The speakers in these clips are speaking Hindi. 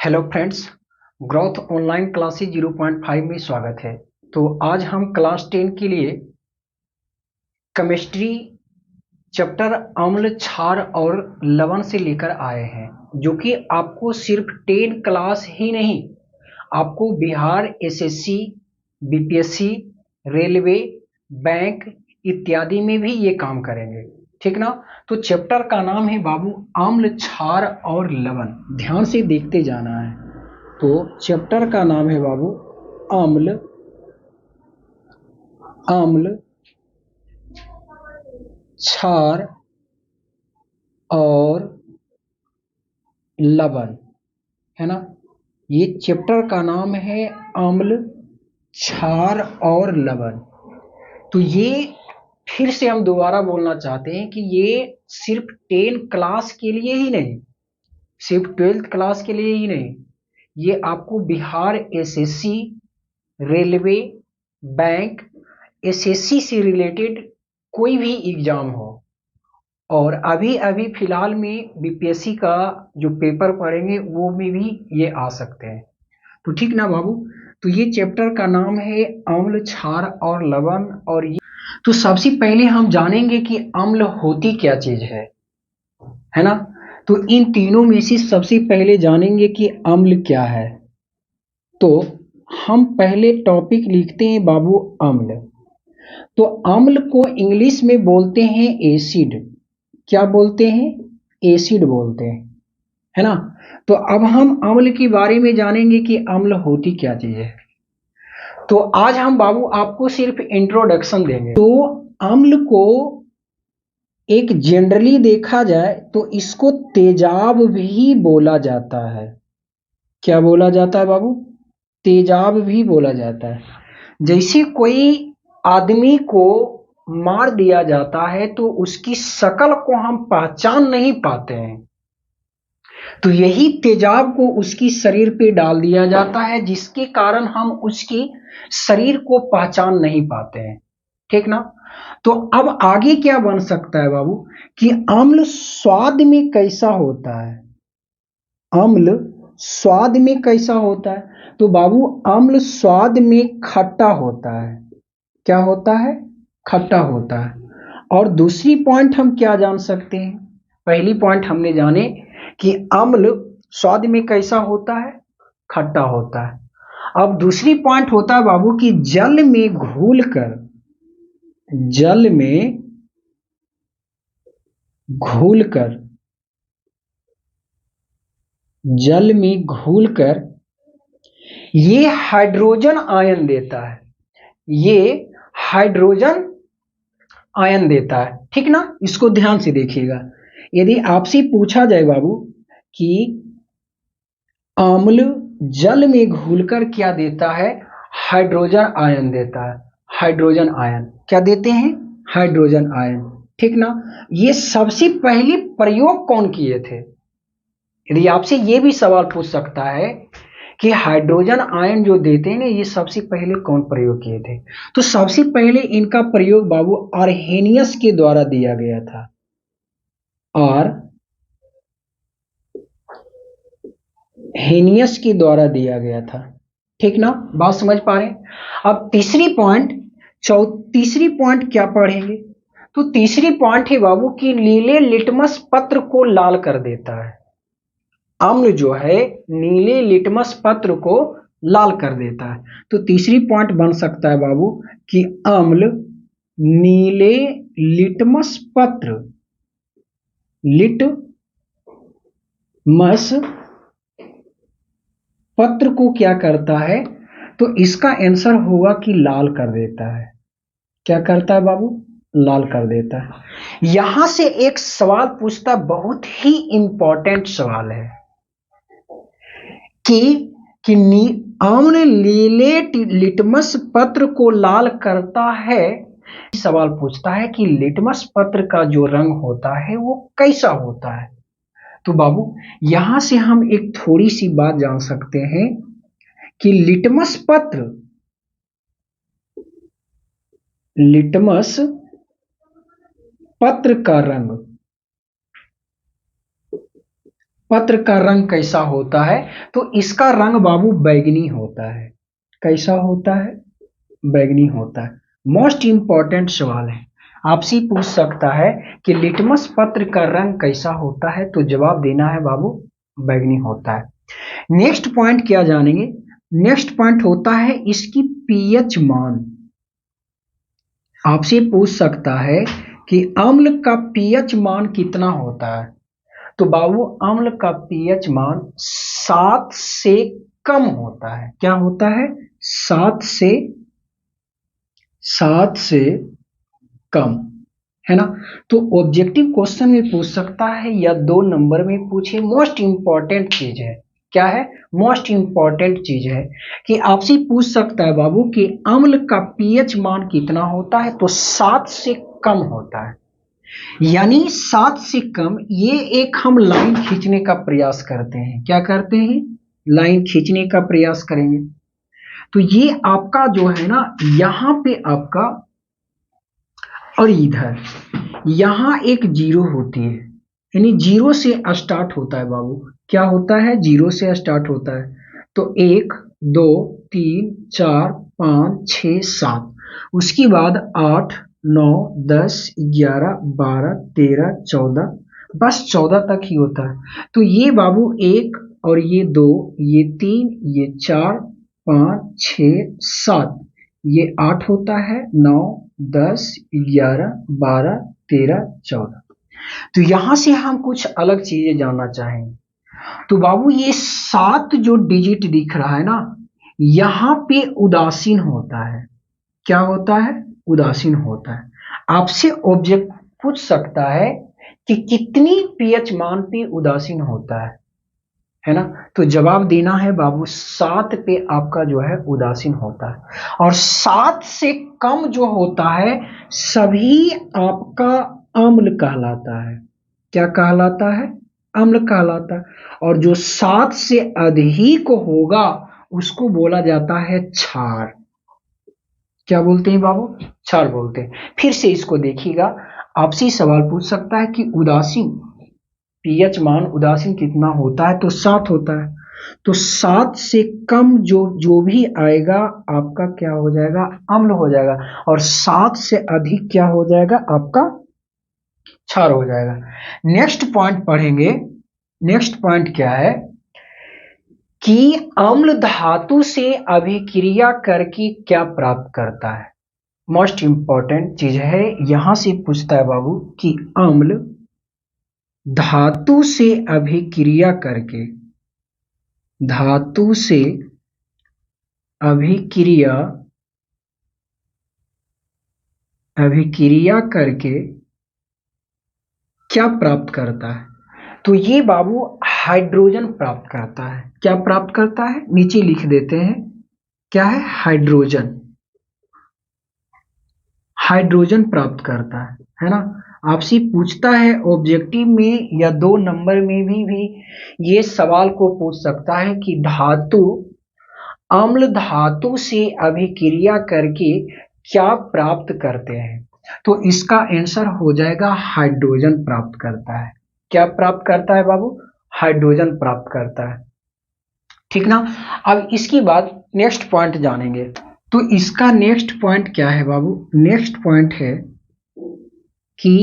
Hello friends, growth online classes 0.5 में स्वागत है। तो आज हम क्लास 10 के लिए केमिस्ट्री चैप्टर अम्ल, क्षार और लवण से लेकर आए हैं, जो कि आपको सिर्फ 10 क्लास ही नहीं, आपको Bihar SSC, BPSC, railway, bank इत्यादि में भी ये काम करेंगे। ठीक ना। तो चैप्टर का नाम है बाबू अम्ल, क्षार और लवण। ध्यान से देखते जाना है। तो चैप्टर का नाम है बाबू अम्ल, क्षार और लवण, है ना। ये चैप्टर का नाम है अम्ल, क्षार और लवण। तो ये फिर से हम दोबारा बोलना चाहते हैं कि ये सिर्फ 10 क्लास के लिए ही नहीं, सिर्फ 12th क्लास के लिए ही नहीं, ये आपको Bihar SSC, railway, bank, SSC से रिलेटेड कोई भी एग्जाम हो, और अभी अभी फिलहाल में बीपीएससी का जो पेपर पढ़ेंगे वो में भी ये आ सकते हैं। तो ठीक ना बाबू। तो ये चैप्टर का नाम है अम्ल, क्षार और लवण। और ये तो सबसे पहले हम जानेंगे कि अम्ल होती क्या चीज है ना। तो इन तीनों में से सबसे पहले जानेंगे कि अम्ल क्या है। तो हम पहले टॉपिक लिखते हैं बाबू अम्ल। तो अम्ल को इंग्लिश में बोलते हैं एसिड। क्या बोलते हैं? एसिड बोलते हैं, है ना। तो अब हम अम्ल के बारे में जानेंगे कि अम्ल होती क्या चीज है। तो आज हम बाबू आपको सिर्फ इंट्रोडक्शन देंगे। तो अम्ल को एक जनरली देखा जाए तो इसको तेजाब भी बोला जाता है। क्या बोला जाता है बाबू? तेजाब भी बोला जाता है। जैसे कोई आदमी को मार दिया जाता है तो उसकी शक्ल को हम पहचान नहीं पाते हैं, तो यही तेजाब को उसकी शरीर पे डाल दिया जाता है, जिसके कारण हम उसकी शरीर को पहचान नहीं पाते हैं। ठीक ना। तो अब आगे क्या बन सकता है बाबू कि अम्ल स्वाद में कैसा होता है। अम्ल स्वाद में कैसा होता है? तो बाबू अम्ल स्वाद में खट्टा होता है। क्या होता है? खट्टा होता है। और दूसरी पॉइंट हम क्या जान सकते हैं? पहली पॉइंट हमने जाने कि अम्ल स्वाद में कैसा होता है? खट्टा होता है। अब दूसरी पॉइंट होता है बाबू कि जल में घुलकर, जल में घुलकर, जल में घुलकर ये हाइड्रोजन आयन देता है। ये हाइड्रोजन आयन देता है। ठीक ना। इसको ध्यान से देखिएगा। यदि आपसे पूछा जाए बाबू कि अम्ल जल में घुलकर क्या देता है? हाइड्रोजन आयन देता है। हाइड्रोजन आयन क्या देते हैं? Hydrogen ion. ठीक ना। ये सबसे पहले प्रयोग कौन किए थे? यदि आपसे ये भी सवाल पूछ सकता है कि हाइड्रोजन आयन जो देते हैं ना, ये सबसे पहले कौन प्रयोग किए थे? तो सबसे पहले इनका प्रयोग बाबू आर्हेनियस के द्वारा दिया गया था। और हेनियस के द्वारा दिया गया था। ठीक ना। बात समझ पा रहे हैं? अब तीसरी पॉइंट क्या पढ़ेंगे? तो तीसरी पॉइंट है बाबू कि नीले लिटमस पत्र को लाल कर देता है। अम्ल जो है नीले लिटमस पत्र को लाल कर देता है। तो तीसरी पॉइंट बन सकता है बाबू कि अम्ल नीले लिटमस पत्र, लिटमस पत्र को क्या करता है? तो इसका आंसर होगा कि लाल कर देता है। क्या करता है बाबू? लाल कर देता है। यहां से एक सवाल पूछता, बहुत ही इंपॉर्टेंट सवाल है कि अम्ल नीले लिटमस पत्र को लाल करता है। सवाल पूछता है कि लिटमस पत्र का जो रंग होता है वो कैसा होता है। तो बाबू यहां से हम एक थोड़ी सी बात जान सकते हैं कि लिटमस पत्र का रंग पत्र का रंग कैसा होता है? तो इसका रंग बाबू बैगनी होता है। कैसा होता है? बैगनी होता है। मोस्ट इंपॉर्टेंट सवाल है, आपसे पूछ सकता है कि लिटमस पत्र का रंग कैसा होता है, तो जवाब देना है बाबू बैगनी होता है। नेक्स्ट पॉइंट क्या जानेंगे? नेक्स्ट पॉइंट होता है इसकी पीएच मान। आपसे पूछ सकता है कि अम्ल का पीएच मान कितना होता है? तो बाबू अम्ल का पीएच मान 7 से कम होता है। क्या होता है? 7 से कम, है ना। तो ऑब्जेक्टिव क्वेश्चन में पूछ सकता है या 2 नंबर में पूछे। मोस्ट इंपॉर्टेंट चीज है, क्या है? मोस्ट इंपॉर्टेंट चीज है कि आपसे पूछ सकता है बाबू कि अम्ल का पीएच मान कितना होता है, तो 7 से कम होता है। यानी 7 से कम, ये एक हम लाइन खींचने का प्रयास करते हैं। क्या करते हैं? लाइन खींचने का प्रयास करेंगे। तो ये आपका जो है ना, यहां पे आपका और इधर यहां एक जीरो होती है, यानी जीरो से स्टार्ट होता है बाबू। क्या होता है? जीरो से स्टार्ट होता है। तो 1 2 3 4 5 6 7, उसके बाद 8 9 10 11 12 13 14, बस 14 तक ही होता है। तो ये बाबू 1 और ये 2, ये 3, ये 4 5 6 7, ये 8 होता है, 9 10 11 12 13 14। तो यहां से हम कुछ अलग चीजें जानना चाहेंगे। तो बाबू ये 7 जो डिजिट दिख रहा है ना, यहां पे उदासीन होता है। क्या होता है? उदासीन होता है। आपसे ऑब्जेक्ट पूछ सकता है कि कितनी पीएच मान पे उदासीन होता है ना। तो जवाब देना है बाबू 7 पे आपका जो है उदासीन होता है। और 7 से कम जो होता है सभी आपका अम्ल कहलाता है। क्या कहलाता है? अम्ल कहलाता है। और जो 7 से अधिक होगा उसको बोला जाता है क्षार। क्या बोलते हैं बाबू? क्षार बोलते हैं। फिर से इसको देखिएगा, आपसे सवाल पूछ सकता है कि उदासीन पीएच मान उदासीन कितना होता है, तो 7 होता है। तो 7 से कम जो जो भी आएगा आपका क्या हो जाएगा? अम्ल हो जाएगा। और 7 से अधिक क्या हो जाएगा? आपका क्षार हो जाएगा। नेक्स्ट पॉइंट पढ़ेंगे। नेक्स्ट पॉइंट क्या है कि अम्ल धातु से अभिक्रिया करके क्या प्राप्त करता है? मोस्ट इंपॉर्टेंट चीज है, यहां से पूछता है बाबू कि अम्ल धातु से अभिक्रिया करके, धातु से अभिक्रिया अभिक्रिया करके क्या प्राप्त करता है? तो ये बाबू हाइड्रोजन प्राप्त करता है। क्या प्राप्त करता है? नीचे लिख देते हैं, क्या है? हाइड्रोजन। हाइड्रोजन प्राप्त करता है ना। आपसे पूछता है ऑब्जेक्टिव में या 2 नंबर में भी ये सवाल को पूछ सकता है कि धातु अम्ल धातु से अभिक्रिया करके क्या प्राप्त करते हैं? तो इसका आंसर हो जाएगा हाइड्रोजन प्राप्त करता है। क्या प्राप्त करता है बाबू? हाइड्रोजन प्राप्त करता है। ठीक ना। अब इसके बाद नेक्स्ट पॉइंट जानेंगे। तो इसका नेक्स्ट पॉइंट क्या है बाबू? नेक्स्ट पॉइंट है कि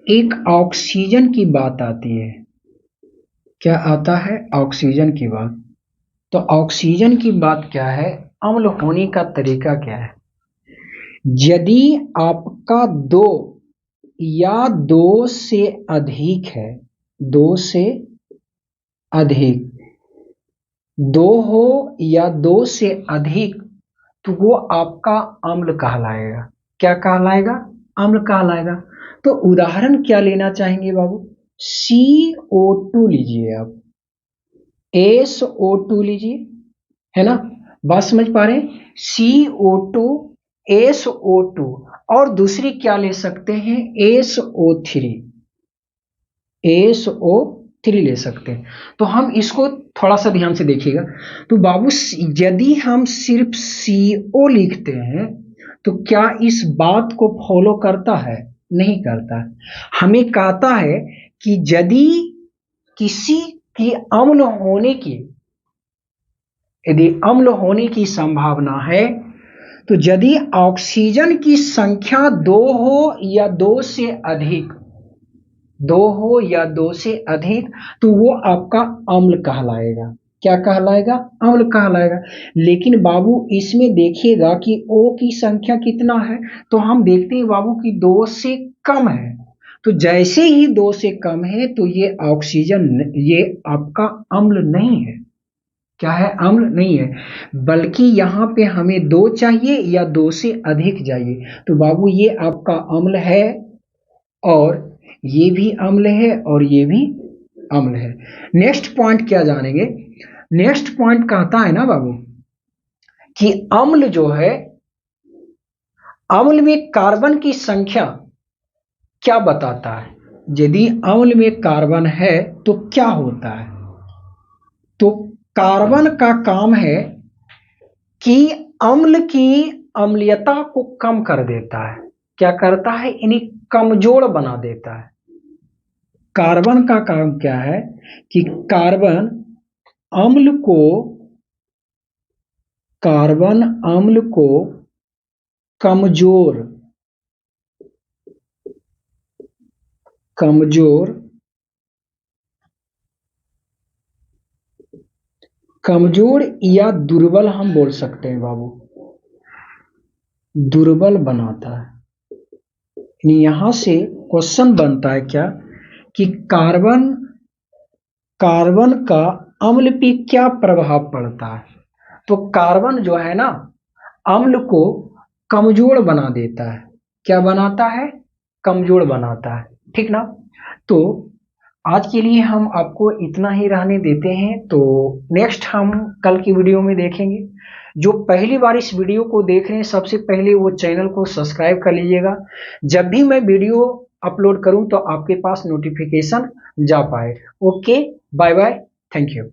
एक ऑक्सीजन की बात आती है। क्या आता है? ऑक्सीजन की बात। तो ऑक्सीजन की बात क्या है? अम्ल होने का तरीका क्या है? यदि आपका 2 या 2 से अधिक है, 2 से अधिक, 2 हो या 2 से अधिक, तो वो आपका अम्ल कहलाएगा। क्या कहलाएगा? अम्ल कहलाएगा। तो उदाहरण क्या लेना चाहेंगे बाबू? CO2 लीजिए, आप SO2 लीजिए, है ना। बात समझ पा रहे हैं? CO2 SO2, और दूसरी क्या ले सकते हैं? SO3 ले सकते हैं। तो हम इसको थोड़ा सा ध्यान से देखिएगा। तो बाबू यदि हम सिर्फ CO लिखते हैं तो क्या इस बात को फॉलो करता है? नहीं करता। हमें कहता है कि यदि किसी कि अम्ल होने की, यदि अम्ल होने की संभावना है तो यदि ऑक्सीजन की संख्या 2 हो या 2 से अधिक, 2 हो या 2 से अधिक, तो वो आपका अम्ल कहलाएगा। क्या कहलाएगा? अम्ल कहलाएगा। लेकिन बाबू इसमें देखिएगा कि O की संख्या कितना है, तो हम देखते हैं बाबू कि 2 से कम है। तो जैसे ही 2 से कम है तो ये ऑक्सीजन, ये आपका अम्ल नहीं है। क्या है? अम्ल नहीं है। बल्कि यहाँ पे हमें 2 चाहिए या 2 से अधिक चाहिए। तो बाबू ये आपका अम्ल है, और ये भी अम्ल है, और ये भी अम्ल है। नेक्स्ट पॉइंट क्या जानेंगे? नेक्स्ट पॉइंट कहता है ना बाबू कि अम्ल जो है, अम्ल में कार्बन की संख्या क्या बताता है? यदि अम्ल में कार्बन है तो क्या होता है? तो कार्बन का काम है कि अम्ल की अम्लीयता को कम कर देता है। क्या करता है? इन्हें कमजोर बना देता है। कार्बन का काम क्या है कि कार्बन अम्ल को, कार्बन अम्ल को कमजोर, कमजोर, कमजोर या दुर्बल हम बोल सकते हैं बाबू, दुर्बल बनाता है। यहां से क्वेश्चन बनता है क्या कि कार्बन, कार्बन का अम्ल पे क्या प्रभाव पड़ता है? तो कार्बन जो है ना, अम्ल को कमजोर बना देता है। क्या बनाता है? कमजोर बनाता है। ठीक ना? तो आज के लिए हम आपको इतना ही रहने देते हैं। तो नेक्स्ट हम कल की वीडियो में देखेंगे। जो पहली बार इस वीडियो को देख रहे हैं, सबसे पहले वो चैनल को सब्सक्राइब कर लीजिएगा। जब भी मैं वीडियो अपलोड करूं तो आपके पास नोटिफिकेशन जा पाए। Okay, bye bye, thank you.